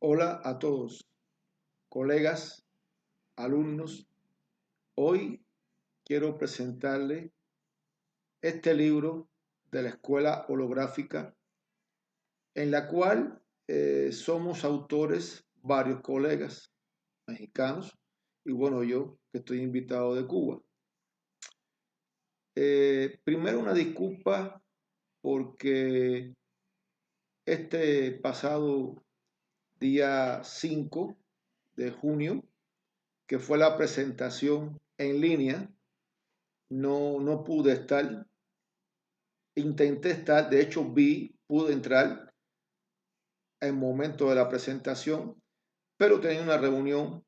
Hola a todos, colegas, alumnos. Hoy quiero presentarles este libro de la Escuela Holográfica, en la cual somos autores varios colegas mexicanos y bueno, yo que estoy invitado de Cuba. Primero una disculpa porque este pasado día 5 de junio, que fue la presentación en línea, no pude estar. Intenté estar, de hecho pude entrar en el momento de la presentación, pero tenía una reunión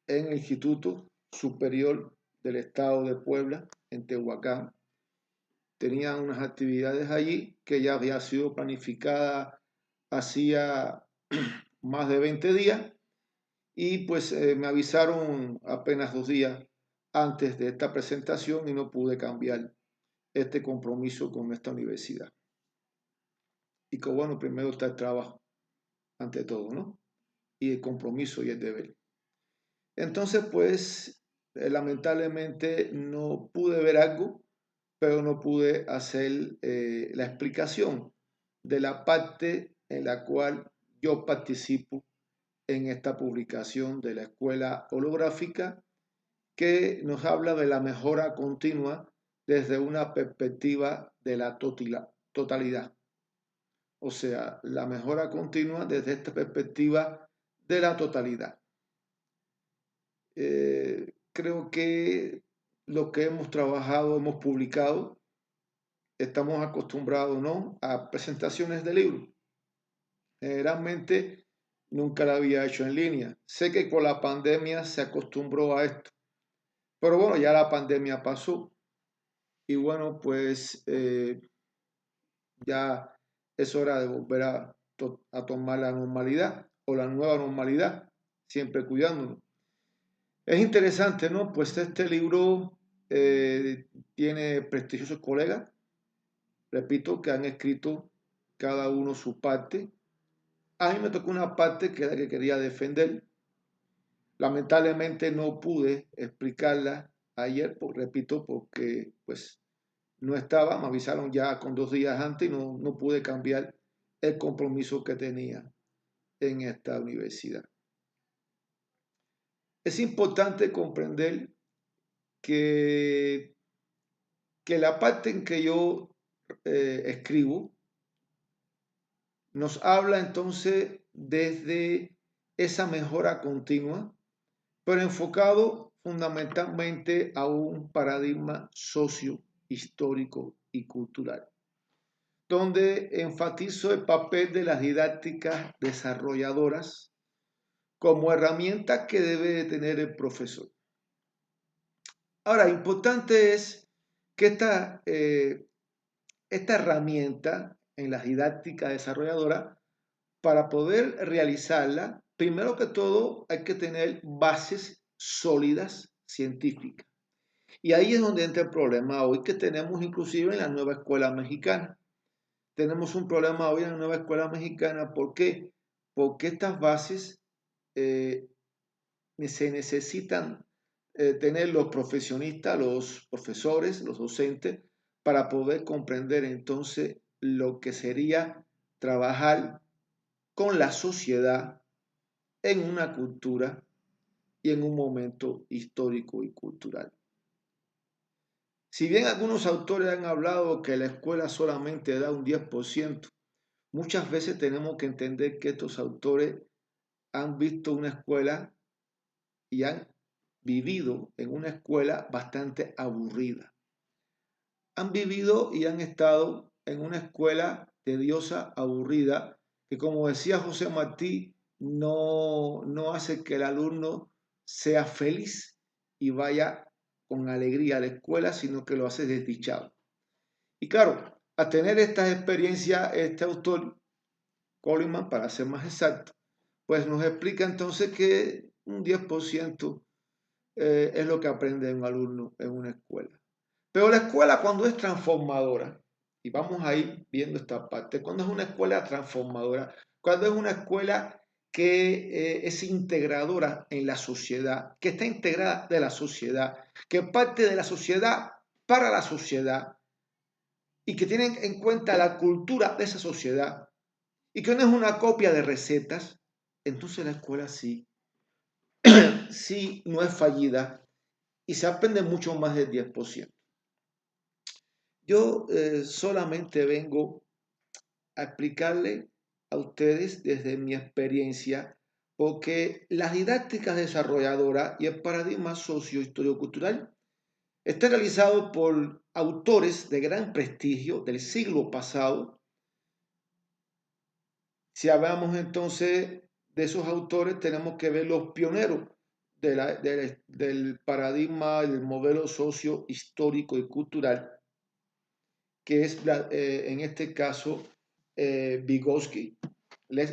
en el Instituto Superior del Estado de Puebla, en Tehuacán. Tenía unas actividades allí que ya había sido planificada hacía más de 20 días y pues me avisaron apenas 2 días antes de esta presentación y no pude cambiar este compromiso con esta universidad. Y que bueno, primero está el trabajo, ante todo, ¿no? Y el compromiso y el deber. Entonces, pues, lamentablemente no pude ver algo, pero no pude hacer la explicación de la parte en la cual yo participo en esta publicación de la Escuela Holográfica, que nos habla de la mejora continua desde una perspectiva de la totalidad. O sea, la mejora continua desde esta perspectiva de la totalidad. Creo que lo que hemos trabajado, hemos publicado, estamos acostumbrados, ¿no?, a presentaciones de libros. Generalmente nunca la había hecho en línea. Sé que con la pandemia se acostumbró a esto, pero bueno, ya la pandemia pasó y bueno, pues ya es hora de volver a tomar la normalidad o la nueva normalidad, siempre cuidándonos. Es interesante, ¿no? Pues este libro tiene prestigiosos colegas, repito, que han escrito cada uno su parte. A mí me tocó una parte que era la que quería defender. Lamentablemente no pude explicarla ayer, repito, porque pues no estaba, me avisaron ya con 2 días antes y no pude cambiar el compromiso que tenía en esta universidad. Es importante comprender que, que la parte en que yo escribo nos habla entonces desde esa mejora continua, pero enfocado fundamentalmente a un paradigma socio-histórico y cultural, donde enfatizo el papel de las didácticas desarrolladoras como herramienta que debe de tener el profesor. Ahora, importante es que esta herramienta en la didáctica desarrolladora, para poder realizarla, primero que todo hay que tener bases sólidas científicas. Y ahí es donde entra el problema hoy que tenemos inclusive en la nueva escuela mexicana. Tenemos un problema hoy en la nueva escuela mexicana. ¿Por qué? Porque estas bases se necesitan tener los profesionistas, los profesores, los docentes, para poder comprender entonces lo que sería trabajar con la sociedad en una cultura y en un momento histórico y cultural. Si bien algunos autores han hablado que la escuela solamente da un 10%, muchas veces tenemos que entender que estos autores han visto una escuela y han vivido en una escuela bastante aburrida. Han vivido y han estado en una escuela tediosa, aburrida, que como decía José Martí, no hace que el alumno sea feliz y vaya con alegría a la escuela, sino que lo hace desdichado. Y claro, a tener estas experiencias, este autor, Coleman, para ser más exacto, pues nos explica entonces que un 10% es lo que aprende un alumno en una escuela. Pero la escuela, cuando es transformadora, y vamos a ir viendo esta parte, cuando es una escuela transformadora, cuando es una escuela que es integradora en la sociedad, que está integrada de la sociedad, que parte de la sociedad para la sociedad y que tienen en cuenta la cultura de esa sociedad y que no es una copia de recetas, entonces la escuela sí, sí no es fallida y se aprende mucho más del 10%. Yo solamente vengo a explicarle a ustedes desde mi experiencia, porque las didácticas desarrolladoras y el paradigma socio-histórico-cultural está realizado por autores de gran prestigio del siglo pasado. Si hablamos entonces de esos autores, tenemos que ver los pioneros del paradigma, del modelo socio-histórico y cultural, que es en este caso Vygotsky,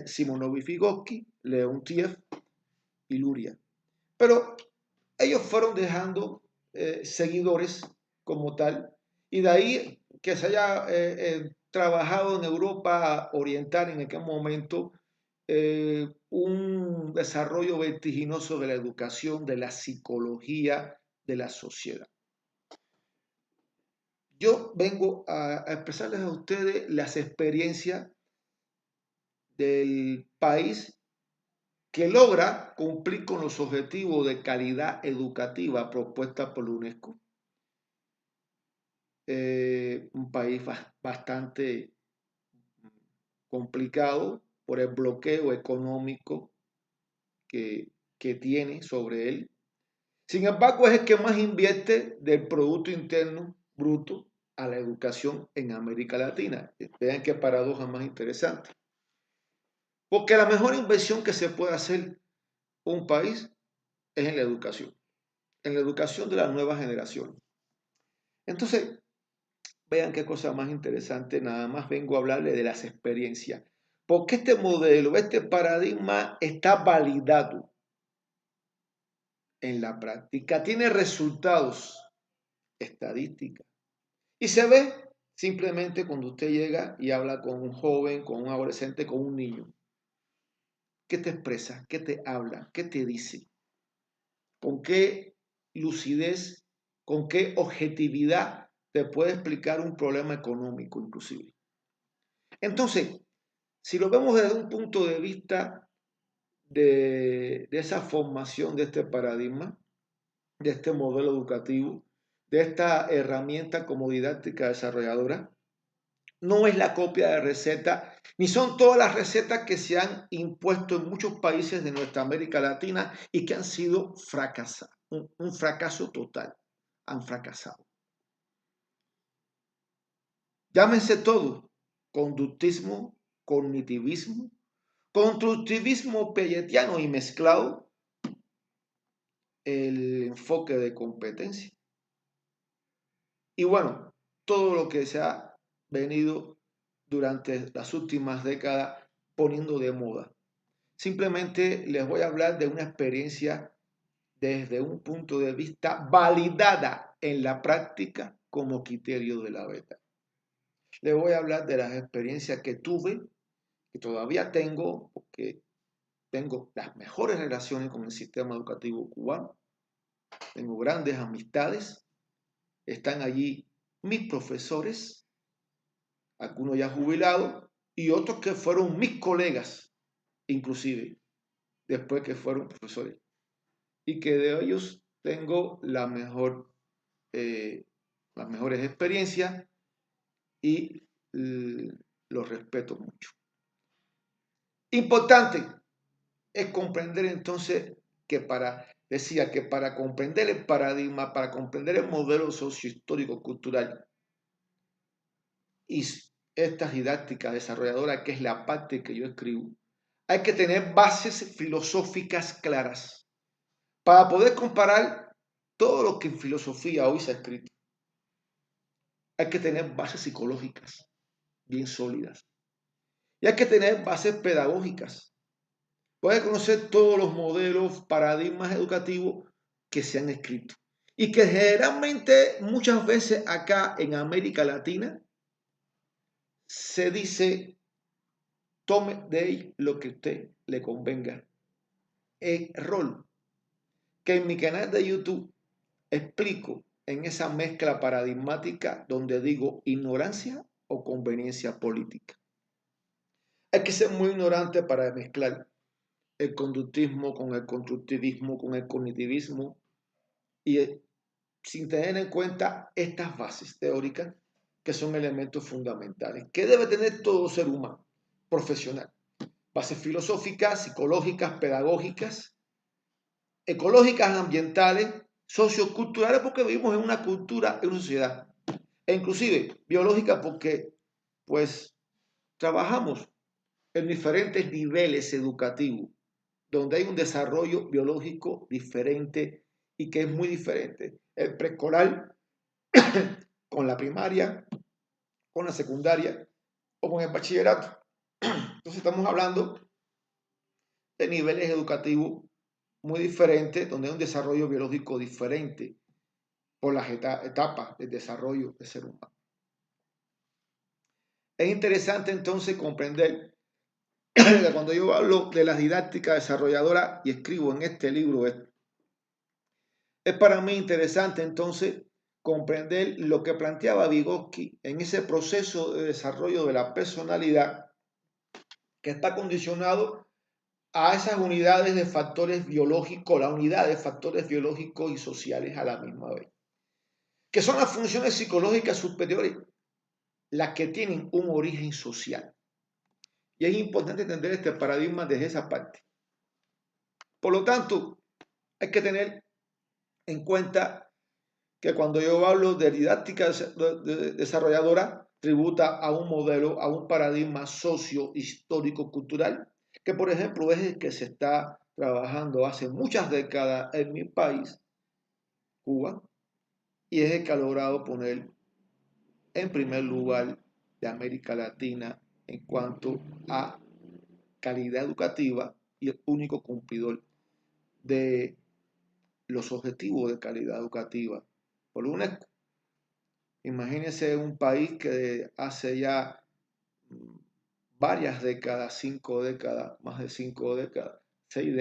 Simonovic Vygotsky, Leontiev y Luria. Pero ellos fueron dejando seguidores como tal, y de ahí que se haya trabajado en Europa Oriental en aquel momento un desarrollo vertiginoso de la educación, de la psicología, de la sociedad. Yo vengo a expresarles a ustedes las experiencias del país que logra cumplir con los objetivos de calidad educativa propuestas por la UNESCO. Un país bastante complicado por el bloqueo económico que tiene sobre él. Sin embargo, es el que más invierte del Producto Interno Bruto a la educación en América Latina. Vean qué paradoja más interesante. Porque la mejor inversión que se puede hacer un país es en la educación de las nuevas generaciones. Entonces, vean qué cosa más interesante, nada más vengo a hablarle de las experiencias. Porque este modelo, este paradigma está validado en la práctica, tiene resultados estadísticos. Y se ve simplemente cuando usted llega y habla con un joven, con un adolescente, con un niño. ¿Qué te expresa? ¿Qué te habla? ¿Qué te dice? ¿Con qué lucidez, con qué objetividad te puede explicar un problema económico inclusive? Entonces, si lo vemos desde un punto de vista de esa formación, de este paradigma, de este modelo educativo, de esta herramienta como didáctica desarrolladora, no es la copia de receta, ni son todas las recetas que se han impuesto en muchos países de nuestra América Latina y que han sido fracasadas, un fracaso total, han fracasado. Llámense todo, conductismo, cognitivismo, constructivismo pelletiano y mezclado, el enfoque de competencia. Y bueno, todo lo que se ha venido durante las últimas décadas poniendo de moda. Simplemente les voy a hablar de una experiencia desde un punto de vista validada en la práctica como criterio de la beta. Les voy a hablar de las experiencias que tuve, que todavía tengo, porque tengo las mejores relaciones con el sistema educativo cubano, tengo grandes amistades, están allí mis profesores, algunos ya jubilados y otros que fueron mis colegas, inclusive, después que fueron profesores. Y que de ellos tengo las mejores experiencias y los respeto mucho. Importante es comprender entonces que para comprender el paradigma, para comprender el modelo sociohistórico cultural y estas didácticas desarrolladoras, que es la parte que yo escribo, hay que tener bases filosóficas claras para poder comparar todo lo que en filosofía hoy se ha escrito. Hay que tener bases psicológicas bien sólidas. Y hay que tener bases pedagógicas. Puede conocer todos los modelos, paradigmas educativos que se han escrito. Y que generalmente, muchas veces acá en América Latina, se dice tome de ahí lo que a usted le convenga. El rol que en mi canal de YouTube explico en esa mezcla paradigmática donde digo ignorancia o conveniencia política. Hay que ser muy ignorante para mezclar el conductismo con el constructivismo, con el cognitivismo y sin tener en cuenta estas bases teóricas que son elementos fundamentales que debe tener todo ser humano profesional. Bases filosóficas, psicológicas, pedagógicas, ecológicas, ambientales, socioculturales, porque vivimos en una cultura, en una sociedad, e inclusive biológica, porque pues trabajamos en diferentes niveles educativos, donde hay un desarrollo biológico diferente y que es muy diferente. El preescolar con la primaria, con la secundaria o con el bachillerato. Entonces estamos hablando de niveles educativos muy diferentes, donde hay un desarrollo biológico diferente por las etapas del desarrollo del ser humano. Es interesante entonces comprender que cuando yo hablo de la didáctica desarrolladora y escribo en este libro, es para mí interesante entonces comprender lo que planteaba Vygotsky en ese proceso de desarrollo de la personalidad que está condicionado a esas unidades de factores biológicos, la unidad de factores biológicos y sociales a la misma vez, que son las funciones psicológicas superiores, las que tienen un origen social. Y es importante entender este paradigma desde esa parte. Por lo tanto, hay que tener en cuenta que cuando yo hablo de didáctica desarrolladora, tributa a un modelo, a un paradigma socio-histórico-cultural, que por ejemplo es el que se está trabajando hace muchas décadas en mi país, Cuba, y es el que ha logrado poner en primer lugar de América Latina en cuanto a calidad educativa y el único cumplidor de los objetivos de calidad educativa por UNESCO. Imagínense un país que hace ya varias décadas, 5 décadas, más de 5 décadas, 6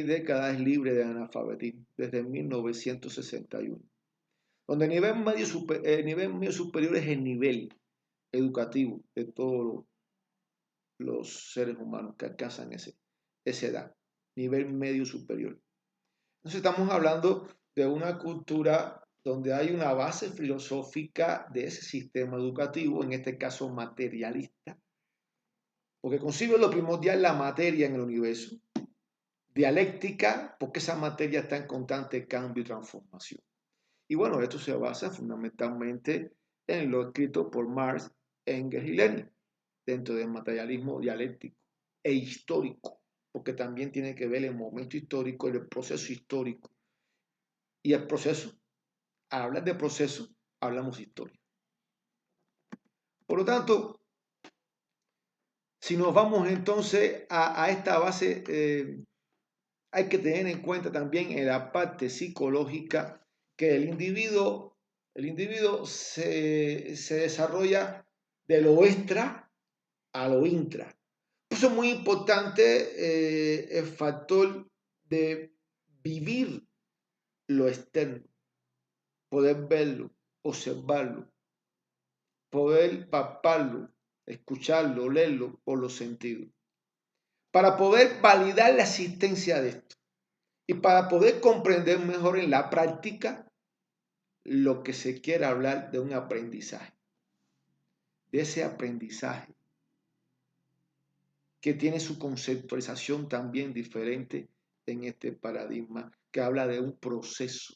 décadas es libre de analfabetismo desde 1961, donde el nivel medio superior es el nivel educativo de todos los seres humanos que alcanzan esa edad, nivel medio superior. Entonces estamos hablando de una cultura donde hay una base filosófica de ese sistema educativo, en este caso materialista, porque concibe lo primordial la materia en el universo, dialéctica, porque esa materia está en constante cambio y transformación. Y bueno, esto se basa fundamentalmente en lo escrito por Marx, Engels y Lenin, dentro del materialismo dialéctico e histórico, porque también tiene que ver el momento histórico, el proceso histórico. Y el proceso, al hablar de proceso, hablamos de historia. Por lo tanto, si nos vamos entonces a esta base, hay que tener en cuenta también en la parte psicológica que el individuo se desarrolla de lo extra a lo intra. Por eso es muy importante el factor de vivir lo externo, poder verlo, observarlo, poder palparlo, escucharlo, olerlo por los sentidos, para poder validar la existencia de esto y para poder comprender mejor en la práctica lo que se quiere hablar de un aprendizaje, de ese aprendizaje que tiene su conceptualización también diferente en este paradigma, que habla de un proceso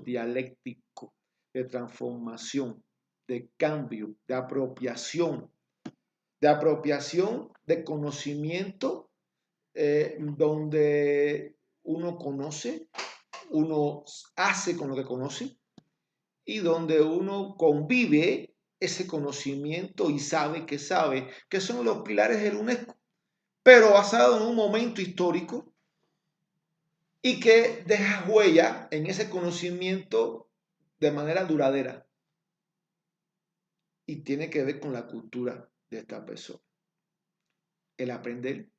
dialéctico, de transformación, de cambio, de apropiación de conocimiento, donde uno conoce, uno hace con lo que conoce y donde uno convive ese conocimiento y sabe, que son los pilares del UNESCO, pero basado en un momento histórico y que deja huella en ese conocimiento de manera duradera y tiene que ver con la cultura de esta persona. El aprender,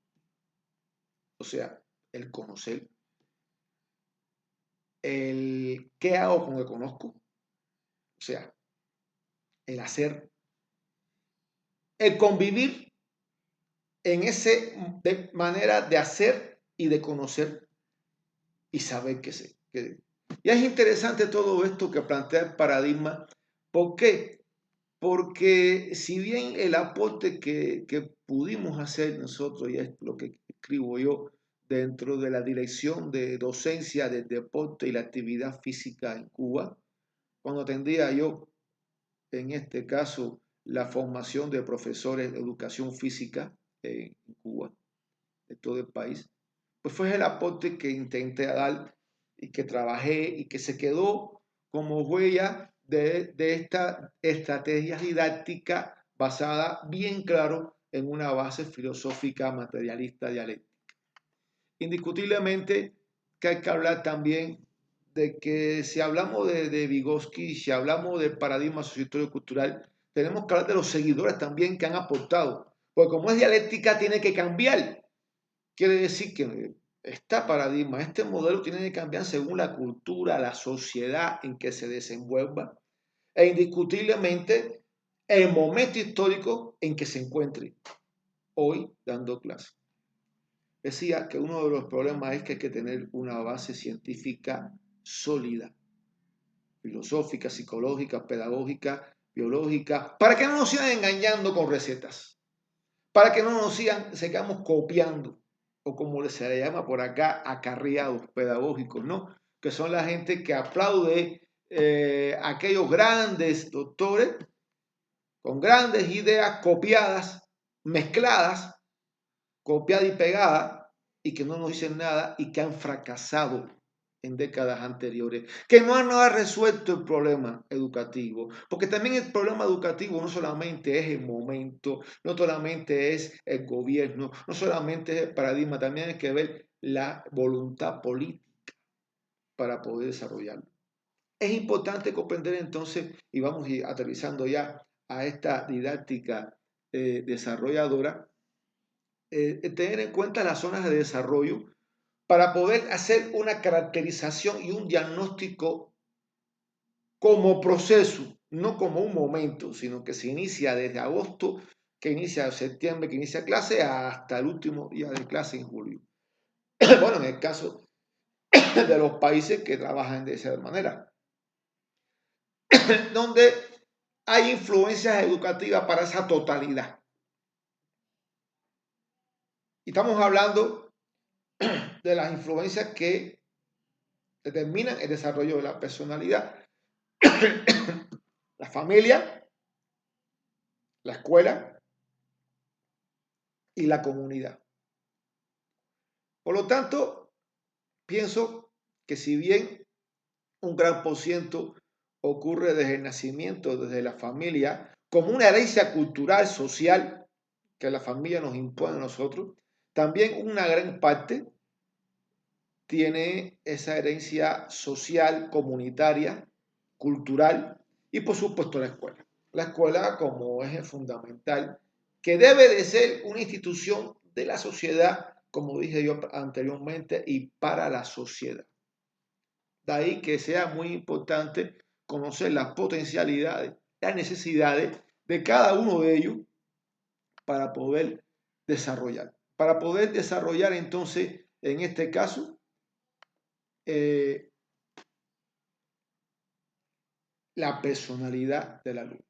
o sea, el conocer, el qué hago con lo que conozco, o sea, el hacer, el convivir en esa manera de hacer y de conocer y saber qué sé. Y es interesante todo esto que plantea el paradigma. ¿Por qué? Porque si bien el aporte que pudimos hacer nosotros, y es lo que escribo yo, dentro de la dirección de docencia del deporte y la actividad física en Cuba, cuando atendía yo, en este caso, la formación de profesores de educación física en Cuba, de todo el país, pues fue el aporte que intenté dar y que trabajé y que se quedó como huella de esta estrategia didáctica basada bien claro en una base filosófica materialista dialéctica. Indiscutiblemente que hay que hablar también de que si hablamos de Vygotsky, si hablamos del paradigma sociohistórico cultural, tenemos que hablar de los seguidores también que han aportado, porque como es dialéctica tiene que cambiar. Quiere decir que este paradigma, este modelo tiene que cambiar según la cultura, la sociedad en que se desenvuelva e indiscutiblemente el momento histórico en que se encuentre hoy dando clase. Decía que uno de los problemas es que hay que tener una base científica sólida, filosófica, psicológica, pedagógica, biológica, para que no nos sigan engañando con recetas, para que no nos sigamos copiando, o como se le llama por acá, acarreados pedagógicos, ¿no? Que son la gente que aplaude aquellos grandes doctores con grandes ideas copiadas, mezcladas, copiadas y pegadas, y que no nos dicen nada y que han fracasado en décadas anteriores, que no han resuelto el problema educativo, porque también el problema educativo no solamente es el momento, no solamente es el gobierno, no solamente es el paradigma, también hay que ver la voluntad política para poder desarrollarlo. Es importante comprender entonces, y vamos a ir aterrizando ya a esta didáctica desarrolladora, tener en cuenta las zonas de desarrollo para poder hacer una caracterización y un diagnóstico como proceso, no como un momento, sino que se inicia desde agosto, que inicia septiembre, que inicia clase, hasta el último día de clase en julio. Bueno, en el caso de los países que trabajan de esa manera, donde hay influencias educativas para esa totalidad. Y estamos hablando de las influencias que determinan el desarrollo de la personalidad. La familia, la escuela y la comunidad. Por lo tanto, pienso que si bien un gran por ciento ocurre desde el nacimiento, desde la familia, como una herencia cultural, social, que la familia nos impone a nosotros, también una gran parte tiene esa herencia social, comunitaria, cultural y por supuesto la escuela. La escuela como eje fundamental, que debe de ser una institución de la sociedad, como dije yo anteriormente, y para la sociedad. De ahí que sea muy importante conocer las potencialidades, las necesidades de cada uno de ellos para poder desarrollar. Para poder desarrollar entonces, en este caso, la personalidad del alumno.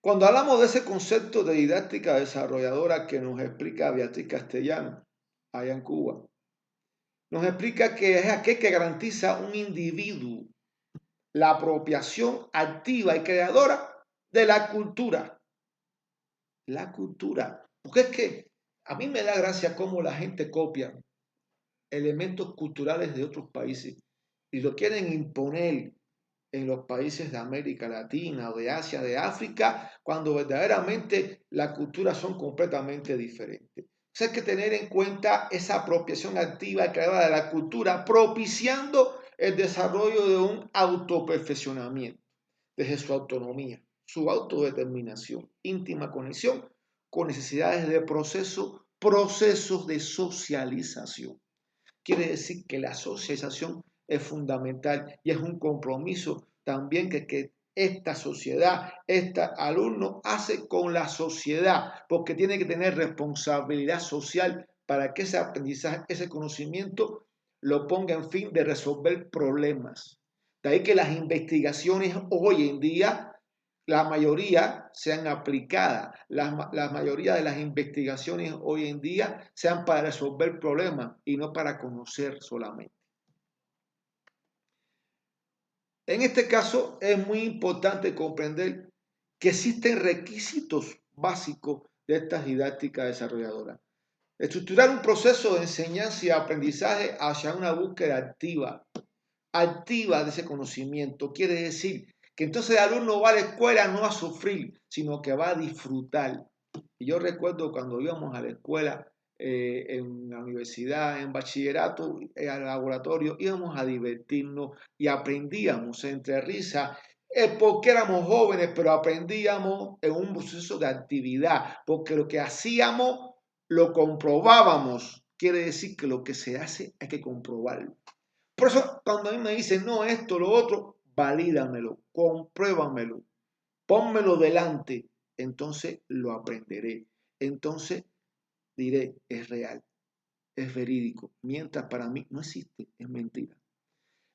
Cuando hablamos de ese concepto de didáctica desarrolladora que nos explica Beatriz Castellano, allá en Cuba, nos explica que es aquel que garantiza un individuo la apropiación activa y creadora de la cultura. La cultura. Porque es que a mí me da gracia cómo la gente copia elementos culturales de otros países y lo quieren imponer en los países de América Latina o de Asia, de África, cuando verdaderamente las culturas son completamente diferentes. Entonces hay que tener en cuenta esa apropiación activa y creadora de la cultura, propiciando el desarrollo de un autoperfeccionamiento desde su autonomía. su autodeterminación, íntima conexión con necesidades de procesos de socialización. Quiere decir que la socialización es fundamental y es un compromiso también que esta sociedad, este alumno hace con la sociedad, porque tiene que tener responsabilidad social para que ese aprendizaje, ese conocimiento lo ponga en fin de resolver problemas. De ahí que las investigaciones hoy en día, la mayoría sean aplicadas, la mayoría de las investigaciones hoy en día sean para resolver problemas y no para conocer solamente. En este caso es muy importante comprender que existen requisitos básicos de esta didáctica desarrolladora. Estructurar un proceso de enseñanza y aprendizaje hacia una búsqueda activa de ese conocimiento. Quiere decir que entonces el alumno va a la escuela no a sufrir, sino que va a disfrutar. Y yo recuerdo cuando íbamos a la escuela, en la universidad, en bachillerato, al laboratorio, íbamos a divertirnos y aprendíamos entre risas, porque éramos jóvenes, pero aprendíamos en un proceso de actividad, porque lo que hacíamos lo comprobábamos. Quiere decir que lo que se hace hay que comprobarlo. Por eso cuando a mí me dicen, no, esto, lo otro, valídamelo, compruébamelo, pónmelo delante, entonces lo aprenderé. Entonces diré, es real, es verídico, mientras para mí no existe, es mentira.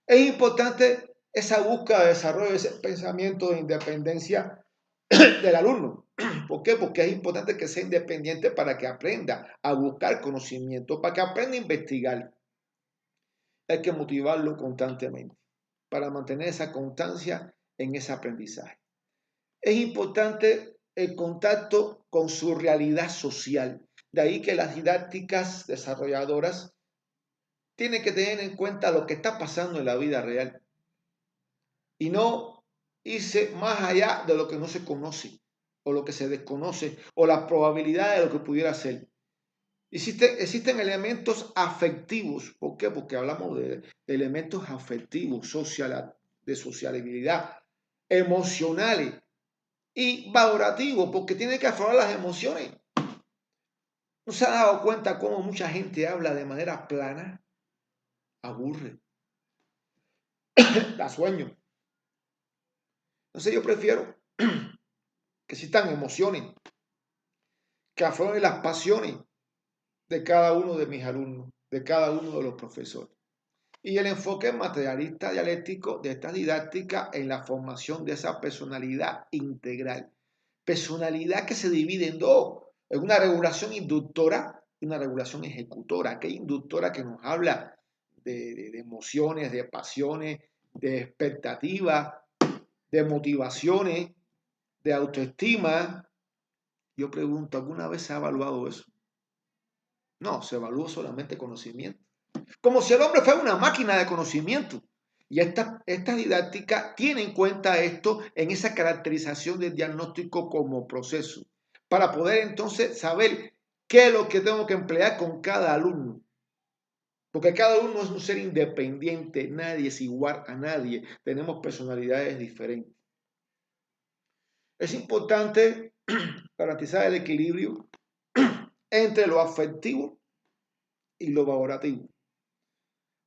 Es importante esa búsqueda de desarrollo, ese pensamiento de independencia del alumno. ¿Por qué? Porque es importante que sea independiente para que aprenda a buscar conocimiento, para que aprenda a investigar. Hay que motivarlo constantemente para mantener esa constancia en ese aprendizaje. Es importante el contacto con su realidad social. De ahí que las didácticas desarrolladoras tienen que tener en cuenta lo que está pasando en la vida real y no irse más allá de lo que no se conoce o lo que se desconoce o la probabilidad de lo que pudiera ser. Existen elementos afectivos. ¿Por qué? Porque hablamos de elementos afectivos, de sociabilidad, emocionales y valorativos, porque tiene que aflorar las emociones. ¿No se ha dado cuenta cómo mucha gente habla de manera plana? Aburre, da sueño. Entonces yo prefiero que existan emociones, que afloren las pasiones de cada uno de mis alumnos, de cada uno de los profesores. Y el enfoque materialista dialéctico de esta didáctica en la formación de esa personalidad integral. Personalidad que se divide en dos, en una regulación inductora y una regulación ejecutora. Aquella inductora que nos habla de emociones, de pasiones, de expectativas, de motivaciones, de autoestima. Yo pregunto, ¿alguna vez se ha evaluado eso? No, se evalúa solamente conocimiento. Como si el hombre fuera una máquina de conocimiento. Y esta didáctica tiene en cuenta esto en esa caracterización del diagnóstico como proceso, para poder entonces saber qué es lo que tengo que emplear con cada alumno. Porque cada alumno es un ser independiente, nadie es igual a nadie, tenemos personalidades diferentes. Es importante garantizar el equilibrio entre lo afectivo y lo valorativo,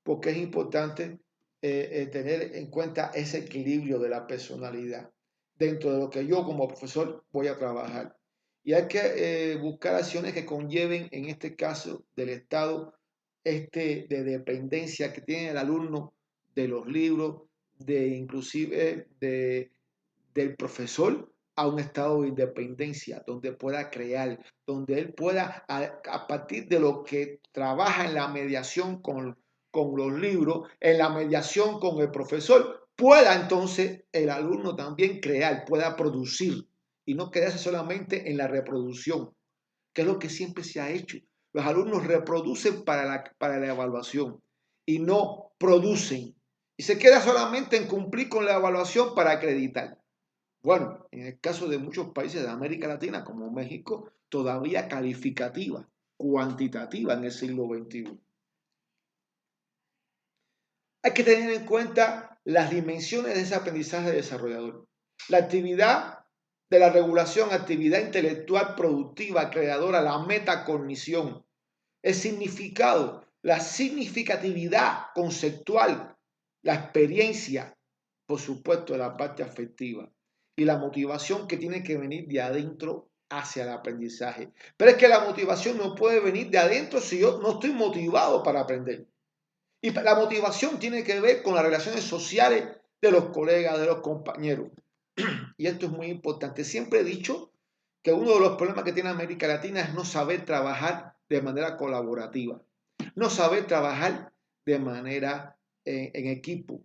porque es importante tener en cuenta ese equilibrio de la personalidad dentro de lo que yo como profesor voy a trabajar. Y hay que buscar acciones que conlleven, en este caso del estado de dependencia que tiene el alumno de los libros, inclusive del profesor, a un estado de independencia, donde pueda crear, donde él pueda, a partir de lo que trabaja en la mediación con los libros, en la mediación con el profesor, pueda entonces el alumno también crear, pueda producir y no quedarse solamente en la reproducción, que es lo que siempre se ha hecho. Los alumnos reproducen para la evaluación y no producen. Y se queda solamente en cumplir con la evaluación para acreditar. Bueno, en el caso de muchos países de América Latina, como México, todavía calificativa, cuantitativa en el siglo XXI. Hay que tener en cuenta las dimensiones de ese aprendizaje desarrollador. La actividad de la regulación, actividad intelectual productiva, creadora, la metacognición, el significado, la significatividad conceptual, la experiencia, por supuesto, la parte afectiva y la motivación que tiene que venir de adentro hacia el aprendizaje. Pero es que la motivación no puede venir de adentro si yo no estoy motivado para aprender. Y la motivación tiene que ver con las relaciones sociales de los colegas, de los compañeros. Y esto es muy importante. Siempre he dicho que uno de los problemas que tiene América Latina es no saber trabajar de manera colaborativa, no saber trabajar de manera en equipo.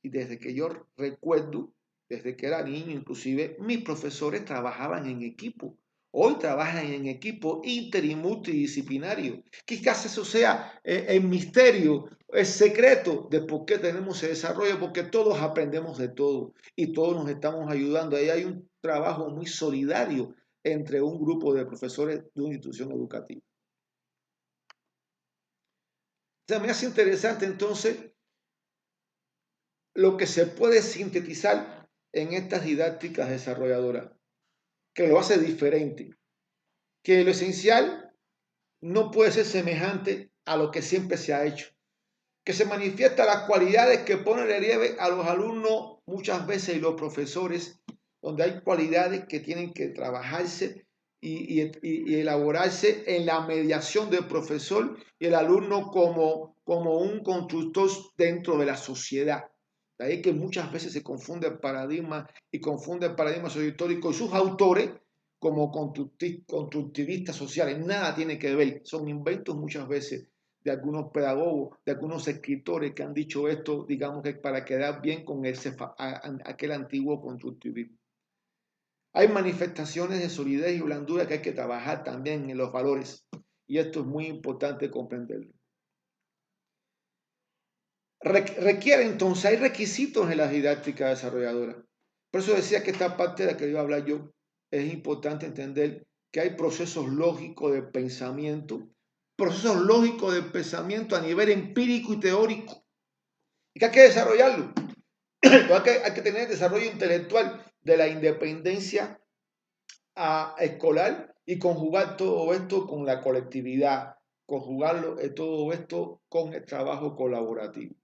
Y desde que yo recuerdo, desde que era niño inclusive, mis profesores trabajaban en equipo. Hoy trabajan en equipo inter y multidisciplinario. Quizás eso sea el misterio, el secreto de por qué tenemos ese desarrollo, porque todos aprendemos de todo y todos nos estamos ayudando. Ahí hay un trabajo muy solidario entre un grupo de profesores de una institución educativa. O sea, me hace interesante entonces lo que se puede sintetizar en estas didácticas desarrolladoras, que lo hace diferente, que lo esencial no puede ser semejante a lo que siempre se ha hecho, que se manifiesta las cualidades que pone relieve a los alumnos muchas veces y los profesores, donde hay cualidades que tienen que trabajarse y elaborarse en la mediación del profesor y el alumno como un constructor dentro de la sociedad. De ahí que muchas veces se confunde el paradigma y confunde el paradigma sociohistórico y sus autores como constructivistas sociales. Nada tiene que ver, son inventos muchas veces de algunos pedagogos, de algunos escritores que han dicho esto, digamos que para quedar bien con aquel antiguo constructivismo. Hay manifestaciones de solidez y blandura que hay que trabajar también en los valores y esto es muy importante comprenderlo. Requiere entonces, hay requisitos en la didáctica desarrolladora. Por eso decía que esta parte de la que iba a hablar yo es importante entender que hay procesos lógicos de pensamiento a nivel empírico y teórico y que hay que desarrollarlo. Hay que tener desarrollo intelectual de la independencia escolar y conjugar todo esto con la colectividad, conjugarlo todo esto con el trabajo colaborativo.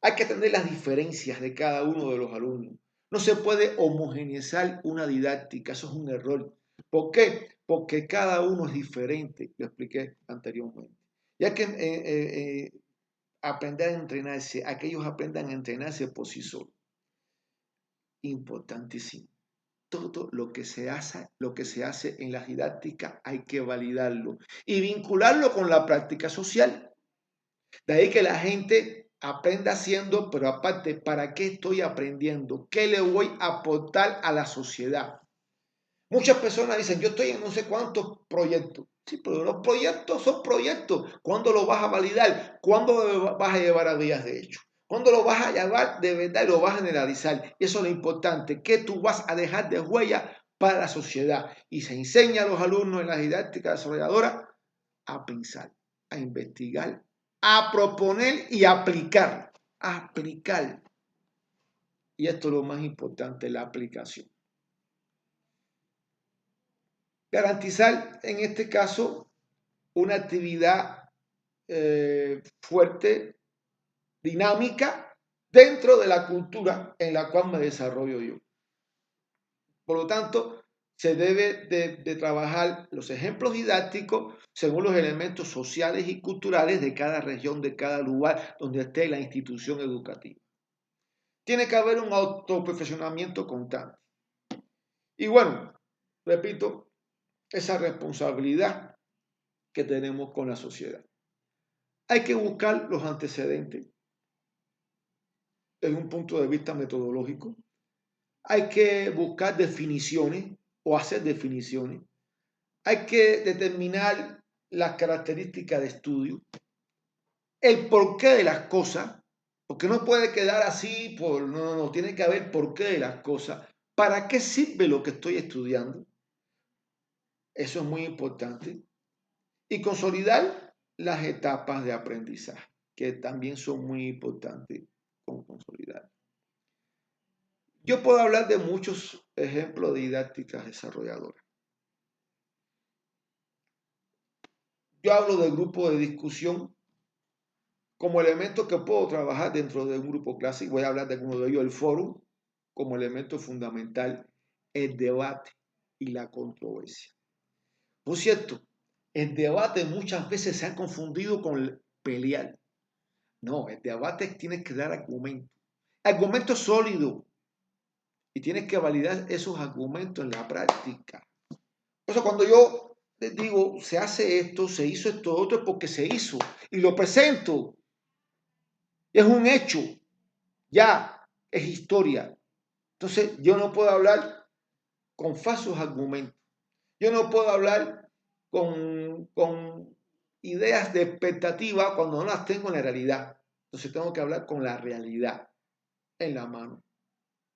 Hay que atender las diferencias de cada uno de los alumnos. No se puede homogeneizar una didáctica, eso es un error. ¿Por qué? Porque cada uno es diferente, lo expliqué anteriormente. Y hay que aprender a entrenarse, a que ellos aprendan a entrenarse por sí solos. Importantísimo. Todo lo que se hace en la didáctica hay que validarlo y vincularlo con la práctica social. De ahí que la gente aprenda haciendo, pero aparte, ¿para qué estoy aprendiendo? ¿Qué le voy a aportar a la sociedad? Muchas personas dicen, yo estoy en no sé cuántos proyectos. Sí, pero los proyectos son proyectos. ¿Cuándo los vas a validar? ¿Cuándo lo vas a llevar a días de hecho? ¿Cuándo lo vas a llevar de verdad y lo vas a generalizar? Eso es lo importante, ¿qué tú vas a dejar de huella para la sociedad? Y se enseña a los alumnos en la didáctica desarrolladora a pensar, a investigar, a proponer y aplicar. Aplicar. Y esto es lo más importante, la aplicación. Garantizar en este caso una actividad fuerte, dinámica, dentro de la cultura en la cual me desarrollo yo. Por lo tanto, se debe de trabajar los ejemplos didácticos según los elementos sociales y culturales de cada región, de cada lugar donde esté la institución educativa. Tiene que haber un autoprofesionamiento constante. Y bueno, repito, esa responsabilidad que tenemos con la sociedad. Hay que buscar los antecedentes desde un punto de vista metodológico. Hay que buscar definiciones o hacer definiciones. Hay que determinar las características de estudio, el porqué de las cosas, porque no puede quedar así, no, tiene que haber porqué de las cosas. ¿Para qué sirve lo que estoy estudiando? Eso es muy importante. Y consolidar las etapas de aprendizaje, que también son muy importantes con consolidar. Yo puedo hablar de muchos ejemplos de didácticas desarrolladoras. Yo hablo de grupo de discusión como elemento que puedo trabajar dentro de un grupo clásico. Voy a hablar de uno de ellos, el foro, como elemento fundamental, el debate y la controversia. Por cierto, el debate muchas veces se ha confundido con pelear. No, el debate tiene que dar argumentos. Argumentos sólidos. Y tienes que validar esos argumentos en la práctica. Por eso cuando yo les digo, se hace esto, se hizo esto, otro, es porque se hizo. Y lo presento. Es un hecho. Ya, es historia. Entonces, yo no puedo hablar con falsos argumentos. Yo no puedo hablar con ideas de expectativa cuando no las tengo en la realidad. Entonces, tengo que hablar con la realidad en la mano,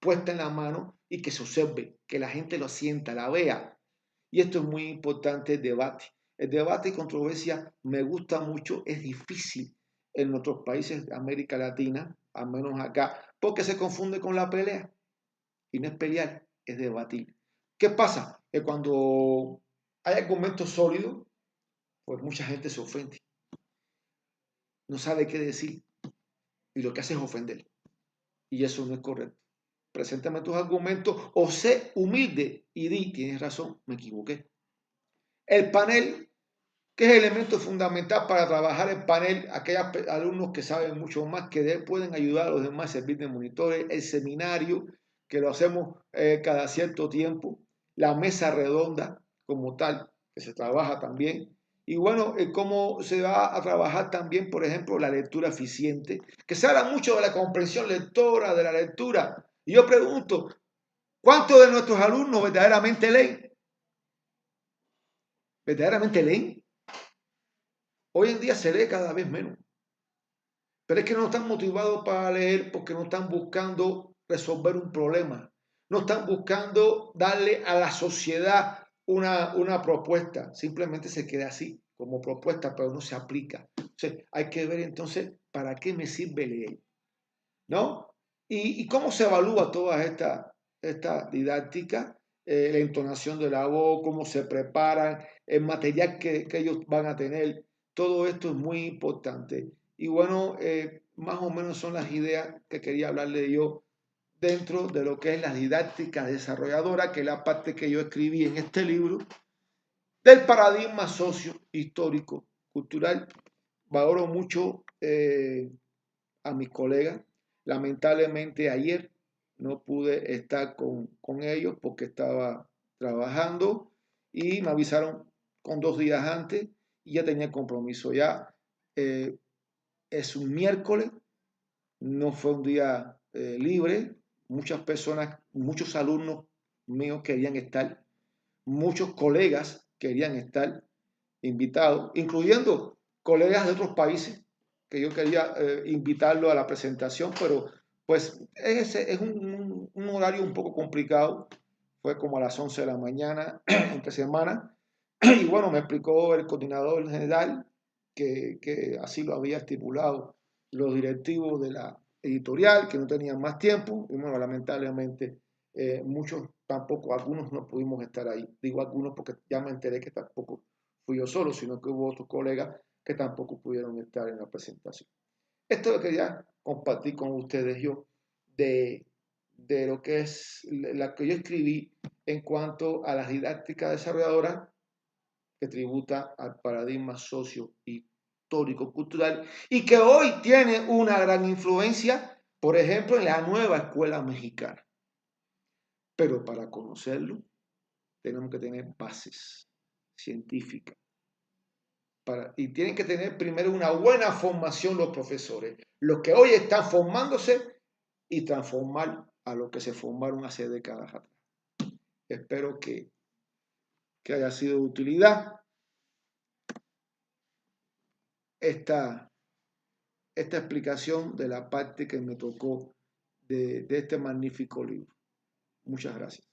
puesta en la mano y que se observe, que la gente lo sienta, la vea. Y esto es muy importante, el debate. El debate y controversia me gusta mucho, es difícil en otros países de América Latina, al menos acá, porque se confunde con la pelea. Y no es pelear, es debatir. ¿Qué pasa? Que cuando hay argumentos sólidos, pues mucha gente se ofende. No sabe qué decir y lo que hace es ofender. Y eso no es correcto. Preséntame tus argumentos o sé humilde y di, tienes razón, me equivoqué. El panel, que es el elemento fundamental para trabajar el panel, aquellos alumnos que saben mucho más, que pueden ayudar a los demás a servir de monitores, el seminario, que lo hacemos cada cierto tiempo, la mesa redonda como tal, que se trabaja también. Y bueno, cómo se va a trabajar también, por ejemplo, la lectura eficiente, que se habla mucho de la comprensión lectora, de la lectura. Y yo pregunto, ¿cuántos de nuestros alumnos verdaderamente leen? ¿Verdaderamente leen? Hoy en día se lee cada vez menos. Pero es que no están motivados para leer porque no están buscando resolver un problema. No están buscando darle a la sociedad una propuesta. Simplemente se queda así, como propuesta, pero no se aplica. Entonces, hay que ver entonces para qué me sirve leer, ¿no? ¿Y cómo se evalúa toda esta didáctica? La entonación de la voz, cómo se preparan, el material que ellos van a tener. Todo esto es muy importante. Y bueno, más o menos son las ideas que quería hablarle yo dentro de lo que es la didáctica desarrolladora, que es la parte que yo escribí en este libro, del paradigma socio-histórico cultural. Valoro mucho a mis colegas. Lamentablemente ayer no pude estar con ellos porque estaba trabajando y me avisaron con 2 días antes y ya tenía compromiso. Ya es un miércoles, no fue un día libre. Muchas personas, muchos alumnos míos querían estar, muchos colegas querían estar invitados, incluyendo colegas de otros países que yo quería invitarlo a la presentación, pero pues es un horario un poco complicado. Fue como a las 11 de la mañana, entre semana. Y bueno, me explicó el coordinador general que así lo había estipulado los directivos de la editorial, que no tenían más tiempo. Y bueno, lamentablemente muchos tampoco, algunos no pudimos estar ahí. Digo algunos porque ya me enteré que tampoco fui yo solo, sino que hubo otros colegas que tampoco pudieron estar en la presentación. Esto lo quería compartir con ustedes yo de lo que es la que yo escribí en cuanto a las didácticas desarrolladoras que tributa al paradigma socio-histórico-cultural y que hoy tiene una gran influencia, por ejemplo, en la nueva escuela mexicana. Pero para conocerlo tenemos que tener bases científicas. Y tienen que tener primero una buena formación los profesores, los que hoy están formándose y transformar a los que se formaron hace décadas atrás. Espero que haya sido de utilidad esta explicación de la parte que me tocó de este magnífico libro. Muchas gracias.